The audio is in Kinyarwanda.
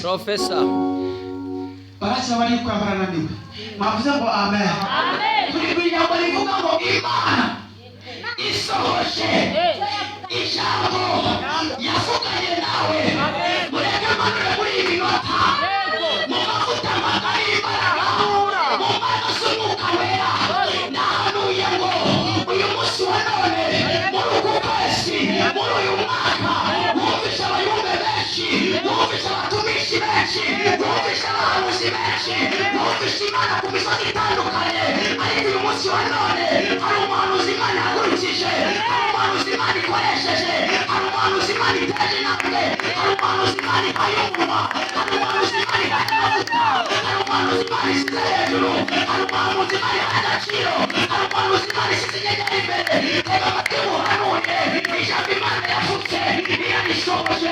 Professor. Barasa bari kwambara niwe. Mavuze ngo amen. Amen. Turi kwijambo rivuga ngo Imana isohoje ijambo yavuganye nawe. Mureke manure muri ibi minota. Mu mavuta magari imbaraga. Mu mbaraga z'Umwuka Wera. Nahanuye ngo uyu munsi wa none muri uku kwezi muri uyu mwaka wumvishe abayumbe benshi, wumvishe abatumishi benshi, wumvishe abahanuzi benshi, wumvishe Imana ku misozi itandukanye. Ariko uyu munsi wa none hari umuhanuzi Imana yahagurukije, hari umuhanuzi Imana ikoresheje, hari umuhanuzi Imana iteje intambwe, hari umuhanuzi Imana ihaye umunwa, hari umuhanuzi Imana ihaye amavuta, hari umuhanuzi Imana isize hejuru, hari umuhanuzi Imana ihaye agaciro, hari umuhanuzi Imana isize inyegera imbere. Tega amatwi muhanuye ijambo Imana yavutse irarishoboje.